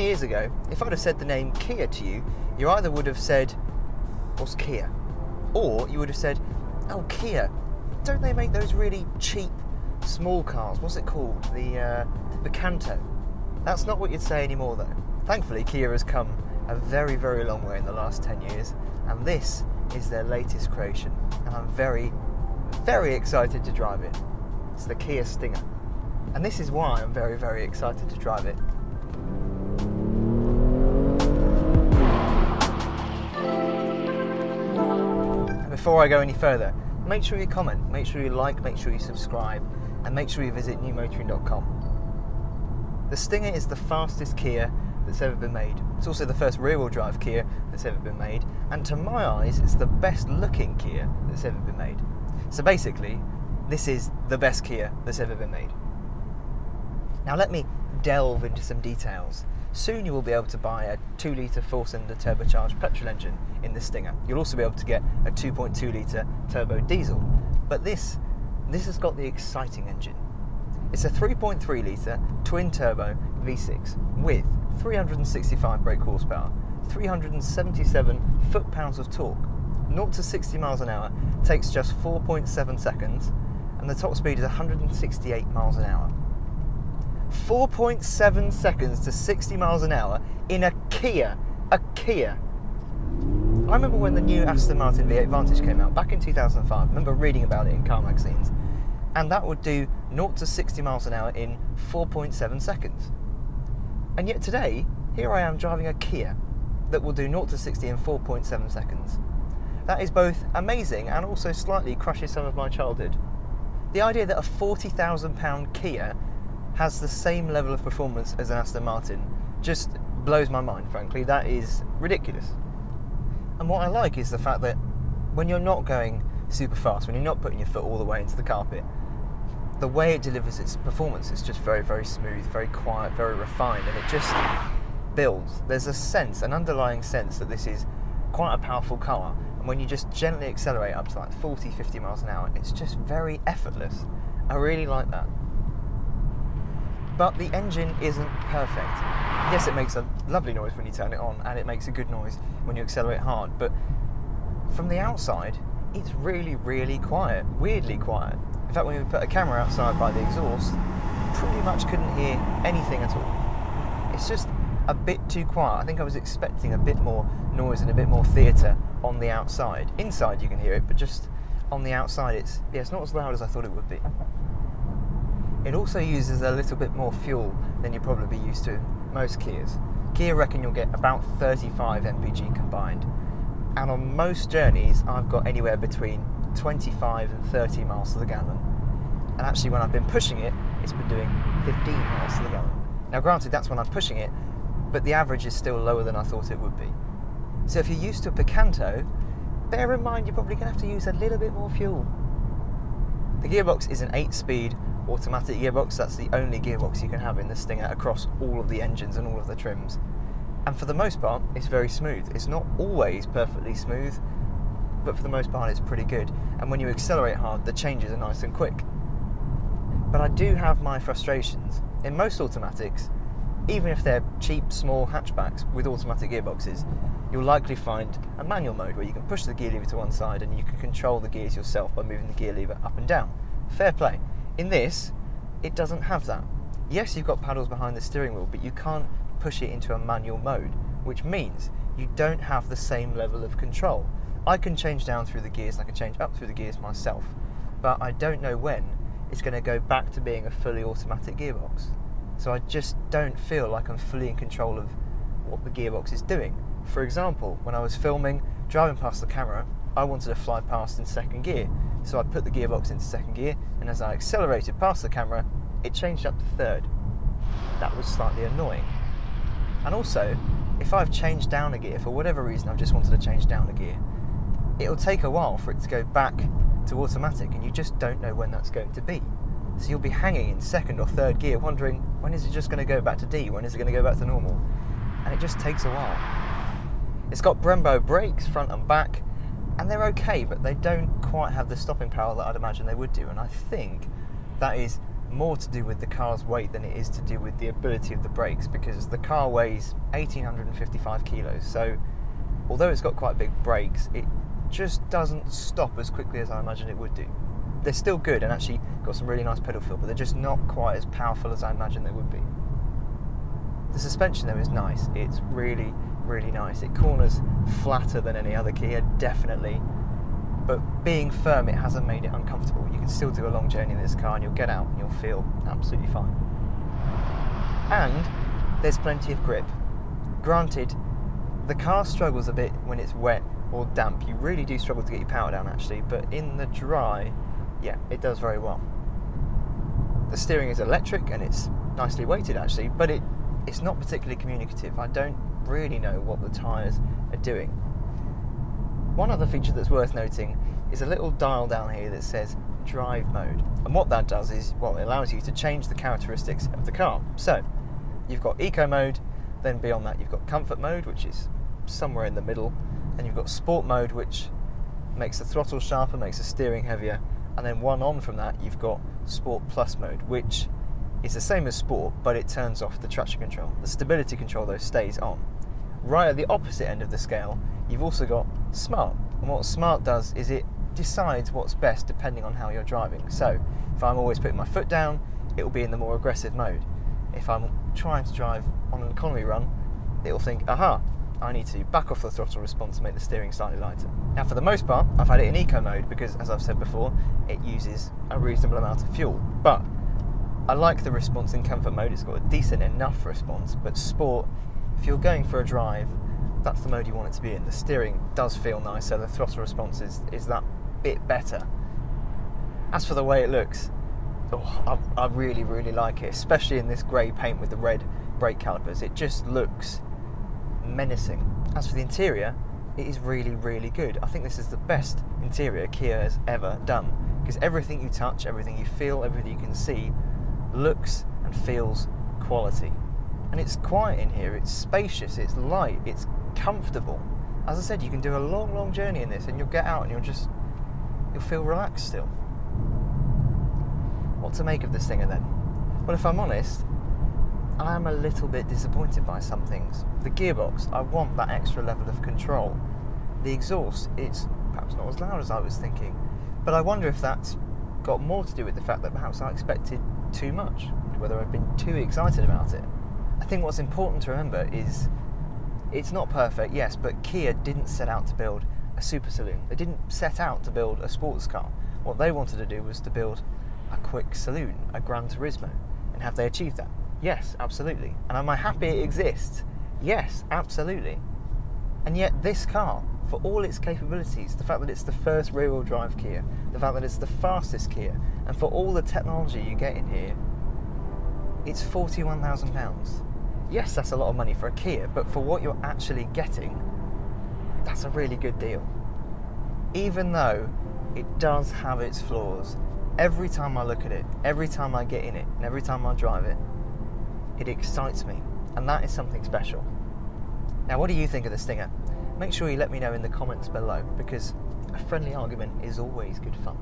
20 years ago, if I'd have said the name Kia to you, you either would have said, what's Kia? Or you would have said, oh, Kia, don't they make those really cheap small cars? What's it called? The Picanto. That's not what you'd say anymore though. Thankfully, Kia has come a very, very long way in the last 10 years, and this is their latest creation, and I'm very, very excited to drive it. It's the Kia Stinger, and this is why I'm very, very excited to drive it. And before I go any further, make sure you comment, make sure you like, make sure you subscribe, and make sure you visit NewMotoring.com. The Stinger is the fastest Kia that's ever been made. It's also the first rear-wheel drive Kia that's ever been made, and to my eyes, it's the best looking Kia that's ever been made. So basically, this is the best Kia that's ever been made. Now let me delve into some details. Soon you will be able to buy a 2-litre 4-cylinder turbocharged petrol engine in the Stinger. You'll also be able to get a 2.2-litre turbo diesel, but this has got the exciting engine. It's a 3.3-litre twin-turbo V6 with 365 brake horsepower, 377 foot-pounds of torque. 0 to 60 miles an hour takes just 4.7 seconds, and the top speed is 168 miles an hour. 4.7 seconds to 60 miles an hour in a Kia. A Kia. I remember when the new Aston Martin V8 Vantage came out back in 2005. I remember reading about it in car magazines. And that would do 0 to 60 miles an hour in 4.7 seconds. And yet today, here I am driving a Kia that will do 0 to 60 in 4.7 seconds. That is both amazing and also slightly crushes some of my childhood. The idea that a £40,000 Kia has the same level of performance as an Aston Martin just blows my mind, frankly. That is ridiculous. And what I like is the fact that when you're not going super fast, when you're not putting your foot all the way into the carpet, the way it delivers its performance is just very, very smooth, very quiet, very refined, and it just builds. There's a sense, an underlying sense that this is quite a powerful car, and when you just gently accelerate up to like 40, 50 miles an hour, it's just very effortless. I really like that. But the engine isn't perfect. Yes, it makes a lovely noise when you turn it on, and it makes a good noise when you accelerate hard, but from the outside, it's really, really quiet, weirdly quiet. In fact, when we put a camera outside by the exhaust, pretty much couldn't hear anything at all. It's just a bit too quiet. I think I was expecting a bit more noise and a bit more theatre on the outside. Inside you can hear it, but just on the outside it's not as loud as I thought it would be. It also uses a little bit more fuel than you'd probably be used to in most Kias. Kia reckon you'll get about 35 mpg combined, and on most journeys I've got anywhere between 25 and 30 miles to the gallon. And actually when I've been pushing it, it's been doing 15 miles to the gallon. Now granted, that's when I'm pushing it, but the average is still lower than I thought it would be. So if you're used to a Picanto, bear in mind you're probably going to have to use a little bit more fuel. The gearbox is an 8-speed automatic gearbox. That's the only gearbox you can have in the Stinger across all of the engines and all of the trims. And for the most part, it's very smooth. It's not always perfectly smooth, but for the most part it's pretty good. And when you accelerate hard, the changes are nice and quick. But I do have my frustrations. In most automatics, even if they're cheap, small hatchbacks with automatic gearboxes, you'll likely find a manual mode where you can push the gear lever to one side and you can control the gears yourself by moving the gear lever up and down. Fair play. In this, it doesn't have that. Yes, you've got paddles behind the steering wheel, but you can't push it into a manual mode, which means you don't have the same level of control. I can change down through the gears, I can change up through the gears myself, but I don't know when it's going to go back to being a fully automatic gearbox. So I just don't feel like I'm fully in control of what the gearbox is doing. For example, when I was filming, driving past the camera, I wanted to fly past in second gear, so I put the gearbox into second gear, and as I accelerated past the camera, it changed up to third. That was slightly annoying. And also, if I've changed down a gear, for whatever reason I've just wanted to change down a gear, it'll take a while for it to go back to automatic, and you just don't know when that's going to be. So you'll be hanging in second or third gear wondering, when is it just going to go back to D? When is it going to go back to normal? And it just takes a while. It's got Brembo brakes, front and back, and they're okay, but they don't quite have the stopping power that I'd imagine they would do, and I think that is more to do with the car's weight than it is to do with the ability of the brakes, because the car weighs 1,855 kilos, so although it's got quite big brakes, it just doesn't stop as quickly as I imagine it would do. They're still good and actually got some really nice pedal feel, but they're just not quite as powerful as I imagine they would be. The suspension though is nice. It's really, really nice. It corners flatter than any other Kia, definitely, but being firm, it hasn't made it uncomfortable. You can still do a long journey in this car and you'll get out and you'll feel absolutely fine. And there's plenty of grip. Granted, the car struggles a bit when it's wet or damp. You really do struggle to get your power down actually, but in the dry, yeah, it does very well. The steering is electric and it's nicely weighted actually, but it's not particularly communicative. I don't really know what the tyres are doing. One other feature that's worth noting is a little dial down here that says drive mode, and what that does is, well, it allows you to change the characteristics of the car. So you've got eco mode, then beyond that you've got comfort mode, which is somewhere in the middle, then you've got sport mode, which makes the throttle sharper, makes the steering heavier, and then one on from that you've got sport plus mode, which is the same as sport, but it turns off the traction control. The stability control though stays on. Right at the opposite end of the scale, you've also got smart, and what smart does is it decides what's best depending on how you're driving. So if I'm always putting my foot down, it will be in the more aggressive mode. If I'm trying to drive on an economy run, it will think, aha, I need to back off the throttle response to make the steering slightly lighter. Now for the most part, I've had it in eco mode because, as I've said before, it uses a reasonable amount of fuel, but I like the response in comfort mode. It's got a decent enough response, but sport, if you're going for a drive, that's the mode you want it to be in. The steering does feel nicer, the throttle response is that bit better. As for the way it looks, I really, really like it, especially in this grey paint with the red brake calipers. It just looks menacing. As for the interior, it is really, really good. I think this is the best interior Kia has ever done, because everything you touch, everything you feel, everything you can see looks and feels quality. And it's quiet in here, it's spacious, it's light, it's comfortable. As I said, you can do a long, long journey in this and you'll get out and you'll feel relaxed still. What to make of this thing then? Well, if I'm honest, I am a little bit disappointed by some things. The gearbox, I want that extra level of control. The exhaust, it's perhaps not as loud as I was thinking, but I wonder if that's got more to do with the fact that perhaps I expected too much, whether I've been too excited about it. I think what's important to remember is it's not perfect, yes, but Kia didn't set out to build a super saloon. They didn't set out to build a sports car. What they wanted to do was to build a quick saloon, a Gran Turismo. And have they achieved that? Yes, absolutely. And am I happy it exists? Yes, absolutely. And yet this car, for all its capabilities, the fact that it's the first rear-wheel drive Kia, the fact that it's the fastest Kia, and for all the technology you get in here, it's £41,000. Yes, that's a lot of money for a Kia, but for what you're actually getting, that's a really good deal. Even though it does have its flaws, every time I look at it, every time I get in it, and every time I drive it, it excites me, and that is something special. Now, what do you think of the Stinger? Make sure you let me know in the comments below, because a friendly argument is always good fun.